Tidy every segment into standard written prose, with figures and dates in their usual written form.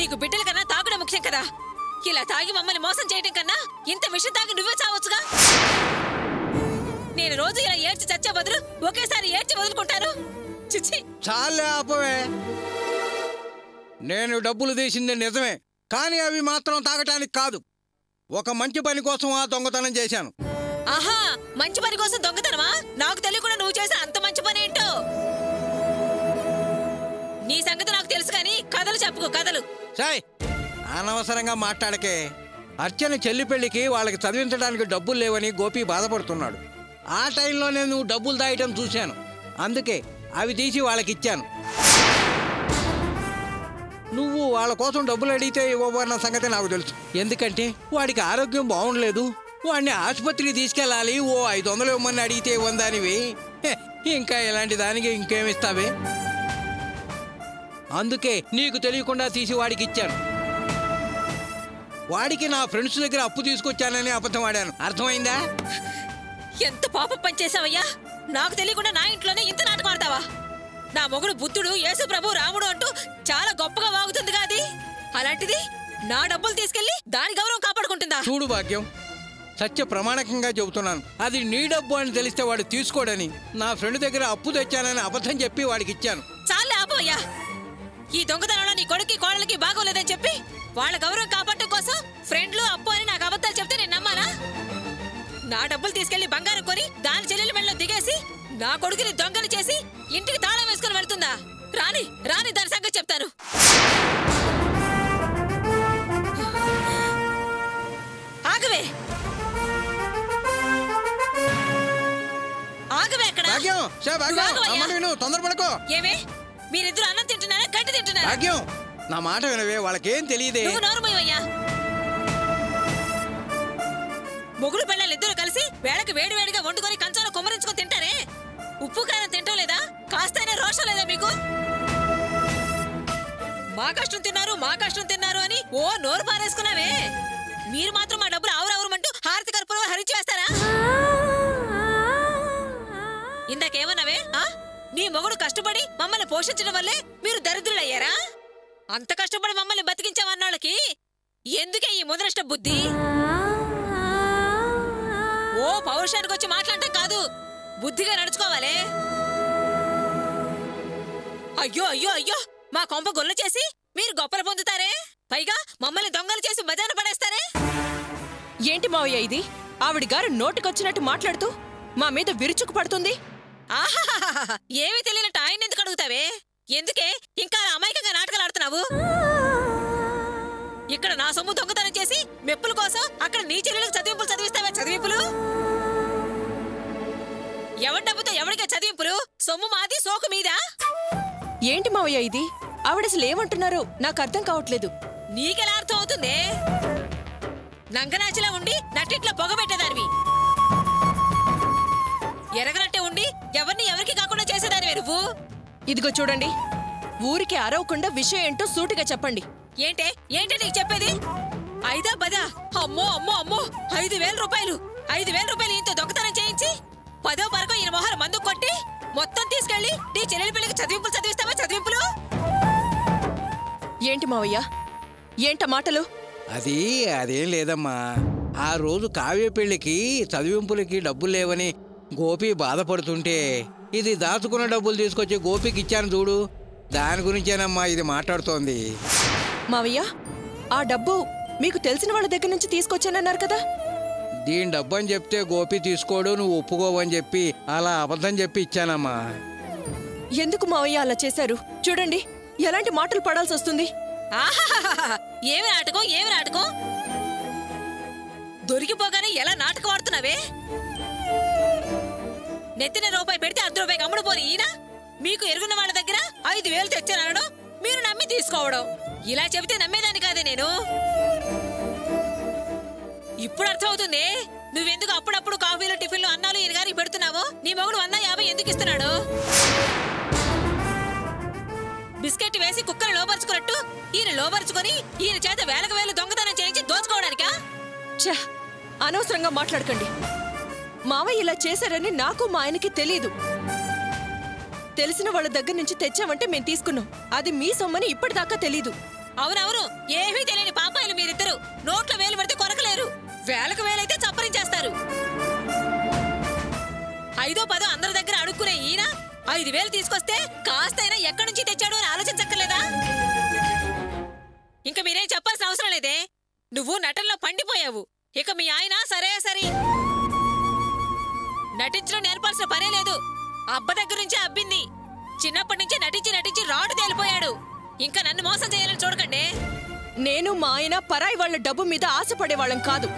నీకు బిడ్డల కన్నా తాగడం ముఖ్యం కదా. ఇలా తాగి మమ్మల్ని మోసం చేయడం కన్నా ఇంత విషయం తాగి నువ్వే చావచ్చుగా. నేను రోజు ఇలా ఏడ్చి చచ్చే బదులు ఒకేసారి ఏడ్చి వదులుకుంటాను. చిచ్చి చాలే ఆపవే. నేను డబ్బులు తీసింది నిజమే, కానీ అవి మాత్రం తాగటానికి కాదు. ఒక మంచి పని కోసం ఆ దొంగతనం చేశాను. ఆహా, మంచి పని కోసం దొంగతనమా? నాకు తెలియకుండా నువ్వు చేసిన అంత మంచి పని ఏంటో. నీ సంగతి నాకు తెలుసు కానీ కథలు చెప్పుకో, కథలు. సాయ్, అనవసరంగా మాట్లాడకే. అర్చన చెల్లి పెళ్లికి వాళ్ళకి చదివించడానికి డబ్బులు లేవని గోపి బాధపడుతున్నాడు. ఆ టైంలో నేను డబ్బులు దాయటం చూశాను, అందుకే అవి తీసి వాళ్ళకిచ్చాను. నువ్వు వాళ్ళ కోసం డబ్బులు అడిగితే ఇవ్వబోన్న సంగతి నాకు తెలుసు. ఎందుకంటే వాడికి ఆరోగ్యం బాగుండలేదు, వాడిని ఆసుపత్రికి తీసుకెళ్ళాలి. ఓ 500 ఇవ్వమని అడిగితే ఇవ్వందానివి, ఇంకా ఇలాంటి దానికి ఇంకేమిస్తావే? అందుకే నీకు తెలియకుండా తీసి వాడికి ఇచ్చాను. వాడికి నా ఫ్రెండ్స్ దగ్గర అప్పు తీసుకొచ్చానని అబద్ధం ఆడాను. అర్థమైందా? ఎంత పాపం పని చేసావయ్యా. నాకు తెలియకుండా నా ఇంట్లోనే ఇంత నాటకం ఆడతావా? నా మొగుడు బుద్ధుడు, యేసు ప్రభు, రాముడు అంటూ చాలా గొప్పగా వాగుతుందిగా అది. అలాంటిది నా డబ్బులు తీసుకెళ్లి దాని గౌరవం కాపాడుకుంటుందా? చూడు భాగ్యం, సత్య ప్రమాణకంగా చెబుతున్నాను, అది నీ డబ్బు అని తెలిస్తే వాడు తీసుకోడని నా ఫ్రెండ్ దగ్గర అప్పు తెచ్చానని అబద్ధం చెప్పి వాడికి ఇచ్చాను. చాలే ఆపోయ్యా. ఈ దొంగతనంలో నీ కొడుక్కి కోడలికి బాగోలేదని చెప్పి వాళ్ళ గౌరవం కాపాడటం కోసం ఫ్రెండ్లు అప్పు అని నాకు అబద్ధాలు చెప్తే నేను నమ్మానా? నా డబ్బులు తీసుకెళ్లి బంగారం కొని దాని చెల్లెల మెడలో దిగేసి నా కొడుకుని దొంగని చేసి ఇంటికి తాళం వేసుకుని వెళ్తుందా? రాని రాని దాని సంగతి చెప్తాను. ఆగవే ఆగవే అక్కడ. తొందరపడకో. ఏమే మీరిద్దరు అన్నం తింటున్నారా గడ్డి తింటున్నారా? భాగ్యం, నా మాట వినవే, వాళ్ళకేం తెలియదే. నువ్వు నోరుమోయ్యా. మొగుడు పిల్లలు ఇద్దరు కలిసి వేళకి వేడి వేడిగా వండుకొని కంచాలో కొమ్మరించుకొని తింటారే, ఉప్పు కారం తింటం లేదా? కాస్తైనా రోషం లేదా మీకు? మా కష్టం తిన్నారు అని ఓ నోరు పారేసుకున్నావే. మీరు మాత్రం మా డబ్బులు ఆవురావురమంటూ హారతి కర్పూరం హరించి వేస్తారా? ఇందాకేమన్నావే? నీ మొగుడు కష్టపడి మమ్మల్ని పోషించడం వల్లే మీరు దరిద్రులయ్యారా? అంత కష్టపడి మమ్మల్ని బతికించామన్నోళ్ళకి ఎందుకే ఈ ముద్రష్ట బుద్ధి? ఓ పౌరుషానికి వచ్చి మాట్లాడటం కాదు, బుద్ధిగా నడుచుకోవాలే. అయ్యో అయ్యో అయ్యో, మా కొంప గొల్ల చేసి మీరు గొప్పలు పొందుతారే, పైగా మమ్మల్ని దొంగలు చేసి బజాన పడేస్తారే. ఏంటి మావయ్య ఇది? ఆవిడ గారు నోటికొచ్చినట్టు మాట్లాడుతూ మా మీద విరుచుకు పడుతుంది. ఆహాహాహా, ఏమీ తెలియనట్టు ఆయన ఎందుకు అడుగుతావే? ఎందుకే ఇంకా అమాయకంగా నాటకాలు ఆడుతున్నావు? ఇక్కడ నా సొమ్ము దొంగతనం చేసి మెప్పుల కోసం అక్కడ నీ చెల్లెలకు చదివింపులు చదివిస్తావే చదివింపులు? ఎవరి డబ్బుతో ఎవరికే చదివింపులు? సొమ్ము మాది, సోకు మీదా? ఏంటి మావయ్య ఇది? ఆవిడసలు ఏమంటున్నారో నాకు అర్థం కావట్లేదు. నీకెలా అర్థం అవుతుందే? నంగనాచిలా ఉండి నట్టిట్లో పొగబెట్టేదానివి, ఎరగనట్టే ఉండి ఎవరిని ఎవరికి కాకుండా చేసేదానివే నువ్వు. ఇదిగో చూడండి, ఊరికి అరవకుండా విషయం ఏంటో సూటిగా చెప్పండి. ఏంటే ఏంటే నీకు చెప్పేది? 5 10? అమ్మో అమ్మో అమ్మో, 5,000 రూపాయలు! 5,000 రూపాయలు ఇంత దొంగతనం చేయించి 10వ వరకు ఈయన మొహర మందు కొట్టి మొత్తం తీసుకెళ్లి నీ చెల్లెలి పిల్లకి చదివింపులు చదివిస్తావా చదివింపులు? ఏంటి మావయ్య, ఏంట మాటలు? అదేం లేదమ్మా, ఆ రోజు కావ్య పెళ్లికి చదివింపులకి డబ్బులు లేవని గోపి బాధపడుతుంటే ఇది దాచుకున్న డబ్బులు తీసుకొచ్చి గోపికి ఇచ్చాను చూడు, దాని గురించేనమ్మా ఇది మాట్లాడుతోంది. మావయ్య, ఆ డబ్బు మీకు తెలిసిన వాళ్ళ దగ్గర నుంచి తీసుకొచ్చానన్నారు కదా? దీని డబ్బు అని చెప్తే గోపి తీసుకోడు, నువ్వు ఒప్పుకోవని చెప్పి అలా అబద్ధం చెప్పి ఇచ్చానమ్మా. ఎందుకు మావయ్య అలా చేశారు? చూడండి ఎలాంటి మాటలు పడాల్సి వస్తుంది. ఏమి నాటకం ఏమి నాటకం? దొరికిపోగానే ఎలా నాటకం ఆడుతున్నావే? నెత్తిన రూపాయి పెడితే 1/2 రూపాయికి అమ్ముడు పోని ఈయన మీకు ఎరుగున్న వాళ్ళ దగ్గర 5,000 తెచ్చానడం, మీరు నమ్మి తీసుకోవడం. ఇలా చెబితే నమ్మేదాన్ని కాదే నేను. ఇప్పుడు అర్థమవుతుంది నువ్వెందుకు అప్పుడప్పుడు కాఫీలు టిఫిన్లు అన్నాలు ఈయన గారికి పెడుతున్నావో. నీ మొగుడు 150 ఎందుకు ఇస్తున్నాడు? బిస్కెట్ వేసి కుక్కను లోపరుచుకున్నట్టు ఈయన లోపరుచుకొని ఈయన చేత వేలకు వేలు దొంగతనం చేయించి దోచుకోవడానికా? ఛ, అనవసరంగా మాట్లాడకండి. మావయ్య ఇలా చేశారని నాకు మా ఆయనకి తెలీదు. తెలిసిన వాళ్ళ దగ్గర నుంచి తెచ్చామంటే మేం తీసుకున్నాం, అది మీ సొమ్మని ఇప్పటిదాకా తెలీదు. అవునవును, ఏమీ తెలియని పాపాయిలు మీరిద్దరు. నోట్లో వేలు పెడితే కొరకలేరు, వేలకు వేలైతే చప్పరించేస్తారు. 5ో 10 అందరి దగ్గర అడుక్కునే ఈయన 5,000 తీసుకొస్తే కాస్తైనా ఎక్కడి నుంచి తెచ్చాడు అని ఆలోచించక్కర్లేదా? ఇంకా మీరేం చెప్పాల్సిన అవసరం లేదే. నువ్వు నటనలో పండిపోయావు. ఇక మీ ఆయన సరే సరి. నటించడం నేర్పాల్సిన పనే లేదు. అబ్బ దగ్గర నుంచే అబ్బింది. చిన్నప్పటి నుంచి నటించి రాడు తేలిపోయాడు. ఇంకా నన్ను మోసం చేయాలని చూడకండి. నేను మా ఆయన పరాయి వాళ్ళ డబ్బు మీద ఆశపడేవాళ్ళం కాదు.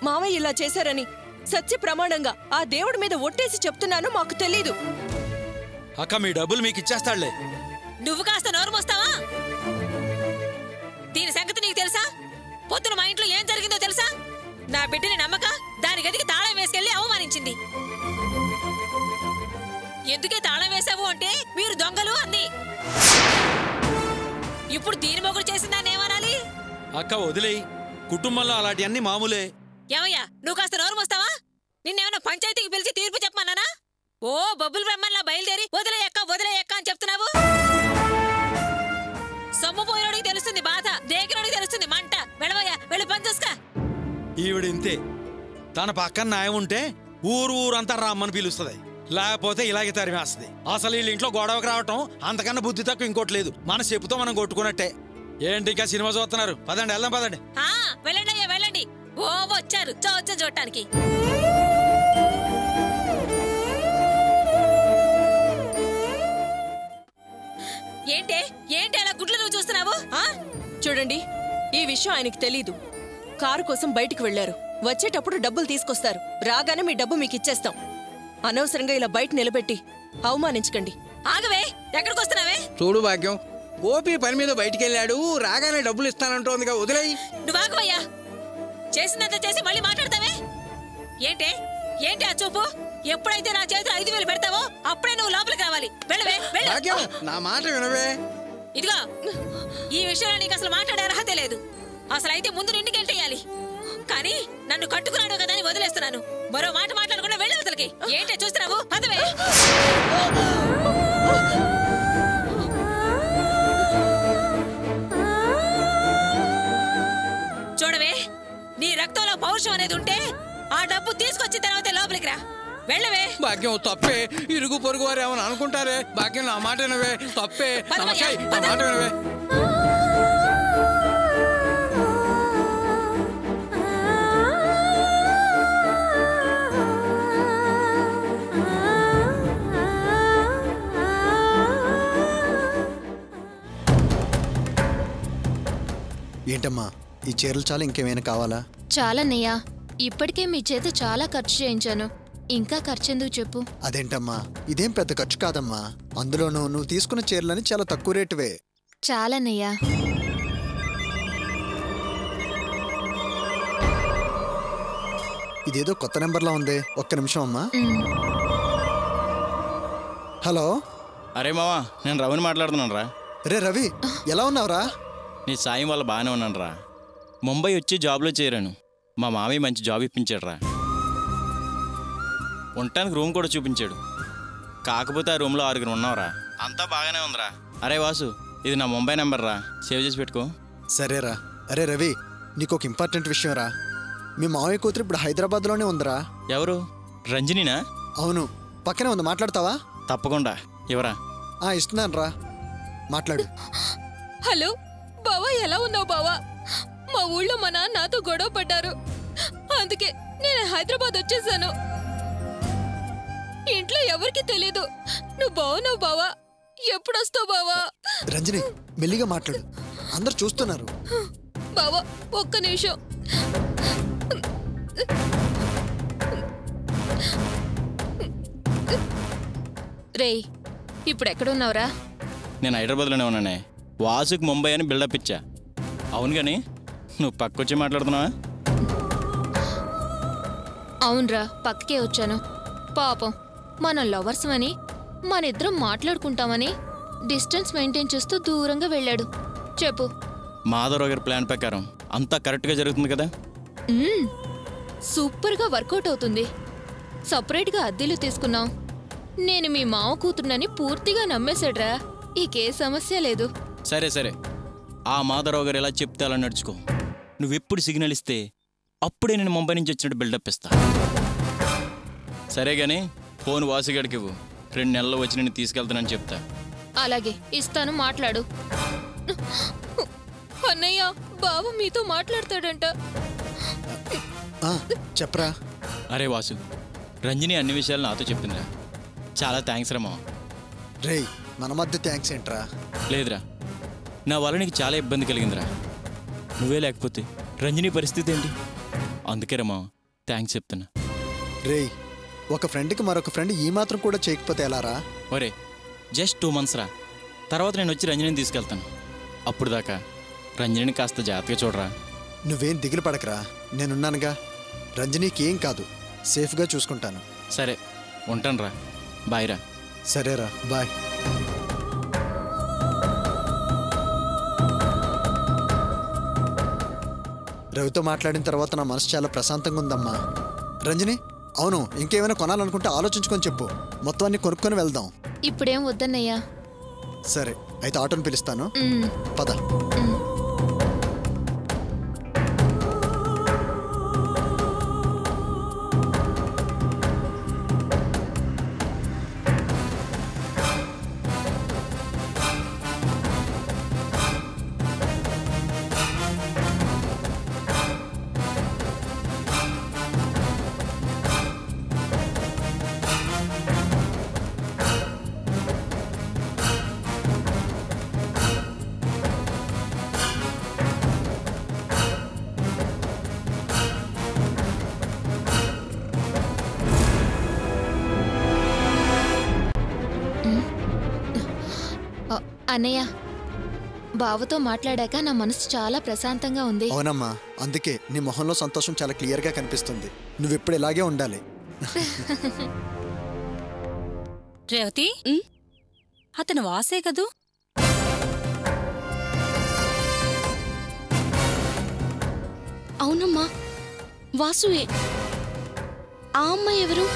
మావయ్య ఇలా చేశారని సత్య ప్రమాణంగా ఆ దేవుడి మీద ఒట్టేసి చెప్తున్నాను, మాకు తెలీదు. అక్క మీ డబ్బులు మీకు ఇచ్చేస్తాడులే. నువ్వు కాస్త నోరు మోస్తావా? దీని సంగతి నీకు తెలుసా? పొద్దున మా ఇంట్లో ఏం జరిగిందో తెలుసా? నా బిడ్డని నమ్మక దాని గదికి తాళం వేసుకెళ్లి అవమానించింది. ఎందుకే తాళం వేశావు అంటే మీరు దొంగలు అంది. ఇప్పుడు దీని మొగుడు చేసిన దాన్ని ఏమనాలి? అక్క వదిలేయి, కుటుంబంలో అలాంటివన్నీ మామూలే. ఏమయ్యా, నువ్వు కాస్త నోరు మోస్తావా? నిన్నేమన్నా పంచాయతీకి పిలిచి తీర్పు చెప్పమన్నానా? ఓ బబ్బుల్ బ్రహ్మన్లా బయలుదేరి వదిలేయక్క అని చెప్తున్నావు. సొమ్ము పోయినోడికి తెలుస్తుంది బాధ, దేకినోడికి తెలుస్తుంది మంట. వెళ్ళవయ్యా, వెళ్ళి పని చూసుకా. ఈవిడింతే, తన పక్కన న్యాయం ఉంటే ఊరంతా రామ్మని పిలుస్తుంది, లేకపోతే ఇలాగే తరిమేస్తుంది. అసలు వీళ్ళ ఇంట్లో గొడవకు రావటం అంతకన్నా బుద్ధి తక్కువ ఇంకోటి లేదు. మన చెప్పుతో మనం కొట్టుకున్నట్టే. ఏంటి ఇంకా సినిమా చూస్తున్నారు? పదండి, వెళ్దాం పదండి. వెళ్ళండి అయ్యా వెళ్ళండి. ఓ వచ్చారు చూడటానికి. ఏంటి అలా గుడ్లు నువ్వు చూస్తున్నావు? చూడండి, ఈ విషయం ఆయనకి తెలీదు. కారు కోసం బయటికి వెళ్లారు. వచ్చేటప్పుడు డబ్బులు తీసుకొస్తారు. రాగానే మీ డబ్బు మీకు ఇచ్చేస్తాం. అనవసరంగా ఇలా బయట నిలబెట్టి అవమానించకండి. ఆగవే, ఎక్కడికి వస్తున్నావే? చూడు భాగ్యం, గోపి పని మీద బయటికెళ్ళాడు, రాగానే డబ్బులు ఇస్తానంటోందిగా, వదిలేయి. నువ్వు ఆగవయ్యా. చేసినంత చేసి మళ్ళీ మాట్లాడతావే? ఏంటి ఆ చూపు? ఎప్పుడైతే నా చేతిలో 5,000 పెడతావో అప్పుడే నువ్వు లోపలికి రావాలి. వెళ్ళవే భాగ్యం, నా మాట వినవే. ఇదిగో, ఈ విషయంలో నీకు అసలు మాట్లాడే అర్హత లేదు. అసలు అయితే ముందు నిండికి వెళ్ళేయాలి. కానీ నన్ను కట్టుకున్నాడు కదా అని వదిలేస్తున్నాను. మరో మాట మాట్లాడకుండా వెళ్ళి అవతలకి. ఏంటే చూస్తున్నావు? పదవే. చూడవే, నీ రక్తంలో పౌరుషం అనేది ఉంటే ఆ డబ్బు తీసుకొచ్చిన తర్వాత లోపలికి రా. వెళ్ళవే. భాగ్యం, తప్పే. ఇరుగు పొరుగు వారు ఏమని అనుకుంటారే. భాగ్యం, నా మాట వినవే. తప్పే, నా మాట వినవే. ఏంటమ్మా, ఈ చీరలు చాలా, ఇంకేమైనా కావాలా? చాలన్నయ్యా, ఇప్పటికే మీ చేత చాలా ఖర్చు చేయించాను. ఇంకా ఖర్చెందుకు చెప్పు? అదేంటమ్మా, ఇదేం పెద్ద ఖర్చు కాదమ్మా. అందులోనూ నువ్వు తీసుకున్న చీరలని చాలా తక్కువ రేటువే. చాలన్నయ్యా. ఇదేదో కొత్త నెంబర్లా ఉంది. ఒక్క నిమిషం అమ్మా. హలో. అరే మావా, నేను రవిని మాట్లాడుతున్నాను రా. రే రవి, ఎలా ఉన్నావురా? నీ సాయం వల్ల బాగానే ఉన్నాను రా. ముంబై వచ్చి జాబ్లో చేరాను. మా మామయ్య మంచి జాబ్ ఇప్పించాడు రా. ఉండటానికి రూమ్ కూడా చూపించాడు. కాకపోతే ఆ రూమ్లో 6 ఉన్నావురా. అంతా బాగానే ఉందిరా. అరే వాసు, ఇది నా ముంబై నెంబర్ రా, సేవ్ చేసి పెట్టుకో. సరేరా. అరే రవి, నీకు ఒక ఇంపార్టెంట్ విషయం రా. మీ మావయ్య కూతురు ఇప్పుడు హైదరాబాద్లోనే ఉందిరా. ఎవరు? రంజనీనా? అవును, పక్కనే ఉంది. మాట్లాడతావా? తప్పకుండా, ఇవరా. ఇస్తున్నాను రా, మాట్లాడు. హలో బావా, ఎలా ఉన్నావు బావా? మా ఊళ్ళో మా నాన్న నాతో గొడవ పడ్డారు. అందుకే నేను హైదరాబాద్ వచ్చేసాను. ఇంట్లో ఎవరికి తెలీదు. నువ్వు బావున్నావు బావా? ఎప్పుడొస్తావు బావా? రంజని, మెల్లిగా మాట్లాడు, అందరు చూస్తున్నారు. బావా, ఒక్క నిమిషం. రేయ్, ఇప్పుడు ఎక్కడున్నావురా? నేను హైదరాబాద్లోనే ఉన్నానే. వాసుకి ముంబై అని బిల్డప్ ఇచ్చా. అవును కానీ నువ్వు పక్కొచ్చి మాట్లాడుతున్నావా? అవునరా, పక్కకే వచ్చాను. పాపం, మనం లవర్స్ అని, మనిద్దరం మాట్లాడుకుంటామని డిస్టెన్స్ మెయింటైన్ చేస్తూ దూరంగా వెళ్ళాడు. చెప్పు. మాధవరావు గారి ప్లాన్ ప్రకారం అంతా కరెక్ట్గా జరుగుతుంది కదా? సూపర్గా వర్కౌట్ అవుతుంది. సపరేట్గా అద్దెలు తీసుకున్నాం. నేను మీ మావ కూతురునని పూర్తిగా నమ్మేశాడ్రా. ఈకే సమస్య లేదు. సరే సరే, ఆ మాధవరావు గారు ఎలా చెప్తే అలా నడుచుకో. నువ్వెప్పుడు సిగ్నల్ ఇస్తే అప్పుడే నేను ముంబై నుంచి వచ్చినట్టు బిల్డప్ ఇస్తా. సరే గానీ ఫోన్ వాసుగాడికి ఇవ్వు. 2 నెలల్లో వచ్చి నేను తీసుకెళ్తానని చెప్తా. అలాగే ఇస్తాను, మాట్లాడు. అన్నయ్య, బావ మీతో మాట్లాడతాడంట. చెప్పరా. అరే వాసు, రంజని అన్ని విషయాలు నాతో చెప్పిందిరా. చాలా థ్యాంక్స్ రా మావ. రేయ్, మన మధ్య థ్యాంక్స్ ఏంట్రా? లేదురా, నా వల్ల నీకు చాలా ఇబ్బంది కలిగిందిరా. నువ్వే లేకపోతే రంజని పరిస్థితి ఏంటి? అందుకే రా మావ థ్యాంక్స్ చెప్తున్నా. రేయ్, ఒక ఫ్రెండ్కి మరొక ఫ్రెండ్ ఈ మాత్రం కూడా చేయకపోతే ఎలారా? ఒరే, జస్ట్ 2 months రా. తర్వాత నేను వచ్చి రంజనిని తీసుకెళ్తాను. అప్పుడు దాకా రంజనిని కాస్త జాగ్రత్తగా చూడరా. నువ్వేం దిగులు పడకరా, నేనున్నానుగా. రంజనీకి ఏం కాదు, సేఫ్గా చూసుకుంటాను. సరే ఉంటాను రా. బాయ్ రా. సరేరా, బాయ్. రవితో మాట్లాడిన తర్వాత నా మనసు చాలా ప్రశాంతంగా ఉందమ్మా. రంజని, అవును, ఇంకేమైనా కొనాలనుకుంటే ఆలోచించుకొని చెప్పు. మొత్తం అన్ని కొనుక్కొని వెళ్దాం. ఇప్పుడేం వద్దన్నయ్యా. సరే అయితే ఆటోని పిలుస్తాను, పద. అన్నయ్య, బావతో మాట్లాడాక నా మనసు చాలా ప్రశాంతంగా ఉంది. అవునమ్మా, అందుకే నీ మొహంలో సంతోషం చాలా క్లియర్గా కనిపిస్తుంది. నువ్వెప్పుడు ఇలాగే ఉండాలి. రేవతి, అతను వాసే కదూ? అవునమ్మా, వాసుయే. ఆ అమ్మాయి ఎవరు?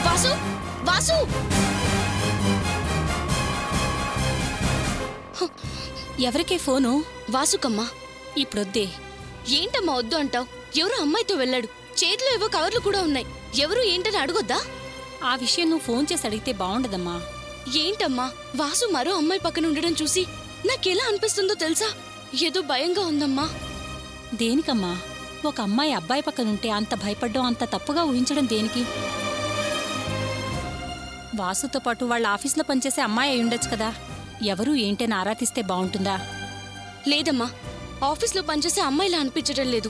వాసు, వాసు! ఎవరికే ఫోను? వాసుకమ్మా. ఇప్పుడొద్దే. ఏంటమ్మా వద్దు అంటావు? ఎవరో అమ్మాయితో వెళ్ళాడు. చేతిలో ఏవో కవర్లు కూడా ఉన్నాయి. ఎవరు ఏంటని అడగొద్దా? ఆ విషయం నువ్వు ఫోన్ చేసి అడిగితే బాగుండదమ్మా. ఏంటమ్మా, వాసు మరో అమ్మాయి పక్కన ఉండడం చూసి నాకెలా అనిపిస్తుందో తెలుసా? ఏదో భయంగా ఉందమ్మా. దేనికమ్మా? ఒక అమ్మాయి అబ్బాయి పక్కనుంటే అంత భయపడ్డం, అంత తప్పుగా ఊహించడం దేనికి? వాసుతో పాటు వాళ్ళ ఆఫీస్లో పనిచేసే అమ్మాయి అయి ఉండొచ్చు కదా. ఎవరు ఏంటని ఆరా తీస్తే బాగుంటుందా? లేదమ్మా, ఆఫీస్లో పనిచేసే అమ్మాయిలా అనిపించడం లేదు.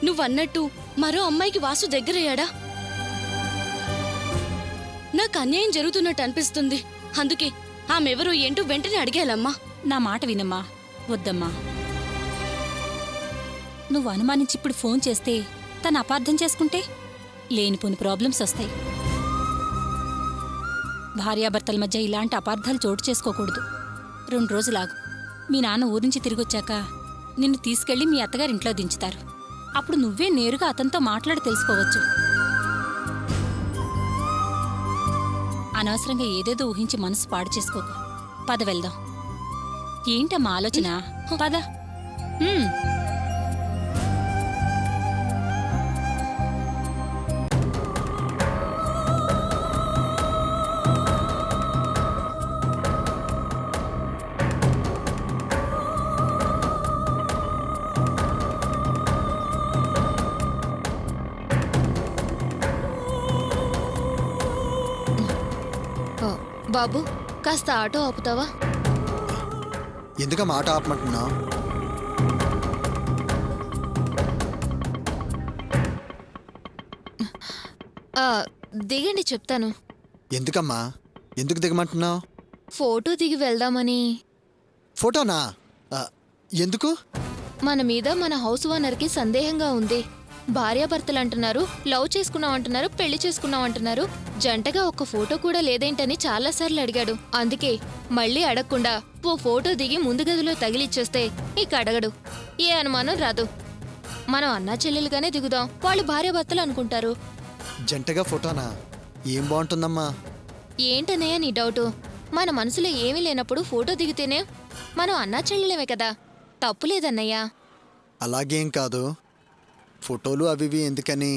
నువ్వన్నట్టు మరో అమ్మాయికి వాసు దగ్గరయ్యాడా? నాకు అన్యాయం జరుగుతున్నట్టు అనిపిస్తుంది. అందుకే ఆమెవరో ఏంటో వెంటనే అడిగాలమ్మా. నా మాట వినమ్మా. వద్దమ్మా. నువ్వు అనుమానించి ఇప్పుడు ఫోన్ చేస్తే తను అపార్థం చేసుకుంటే లేనిపోని ప్రాబ్లమ్స్ వస్తాయి. భార్యాభర్తల మధ్య ఇలాంటి అపార్థాలు చోటు చేసుకోకూడదు. 2 రోజులాగు. మీ నాన్న ఊరి నుంచి తిరిగొచ్చాక నిన్ను తీసుకెళ్లి మీ అత్తగారింట్లో దించుతారు. అప్పుడు నువ్వే నేరుగా అతనితో మాట్లాడి తెలుసుకోవచ్చు. అనవసరంగా ఏదేదో ఊహించి మనసు పాడు చేసుకోకు. పద వెళ్దాం. ఏంటమ్మా ఆలోచన? పద. బాబు, కాస్త ఆటో ఆపుతావా? ఎందుకమ్మా ఆటో ఆపమంటున్నావు? దిగండి, చెప్తాను. ఎందుకమ్మా, ఎందుకు దిగమంటున్నావు? ఫోటో దిగి వెళ్దామని. ఫోటోనా? ఎందుకు? మన మీద మన హౌస్ ఓనర్కి సందేహంగా ఉంది. భార్యాభర్తలు అంటున్నారు, లవ్ చేసుకున్నాం అంటున్నారు, పెళ్లి చేసుకున్నాం అంటున్నారు. జంటగా ఒక్క ఫోటో కూడా లేదేంటని చాలాసార్లు అడిగాడు. అందుకే మళ్ళీ అడగకుండా ఓ ఫోటో దిగి ముందు గదిలో తగిలిచ్చేస్తే ఇక అడగడు. ఏ అనుమానం రాదు. మనం అన్నా చెల్లెలుగానే దిగుదాం, వాళ్ళు భార్యాభర్తలు అనుకుంటారు. జంటగా ఫోటోనా? ఏం బాగుంటుందమ్మా? ఏంటన్నయ్య నీ డౌటు? మన మనసులో ఏమీ లేనప్పుడు ఫోటో దిగితేనే మనం అన్నా చెల్లెలేమే కదా, తప్పులేదన్నయ్యా. అలాగేం కాదు, ఫోటోలు అవివి ఎందుకని.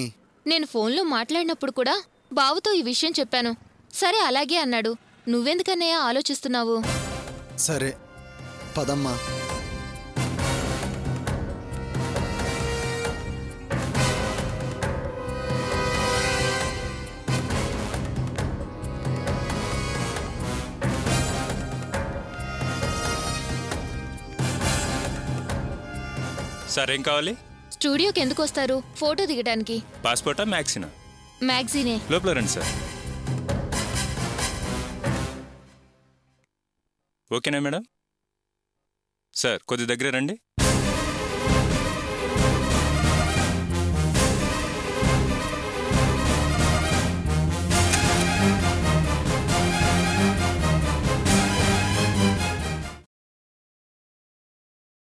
నేను ఫోన్లో మాట్లాడినప్పుడు కూడా బావతో ఈ విషయం చెప్పాను. సరే అలాగే అన్నాడు. నువ్వెందుకన్నయ్య ఆలోచిస్తున్నావు? సరే పదమ్మా. సార్ ఏం కావాలి? స్టూడియోకి ఎందుకు వస్తారు? ఫోటో దిగడానికి. పాస్పోర్టా మ్యాక్సినా? మ్యాగజీనే. లోపల రండి సార్. ఓకేనా మేడం? సార్ కొద్ది దగ్గర రండి.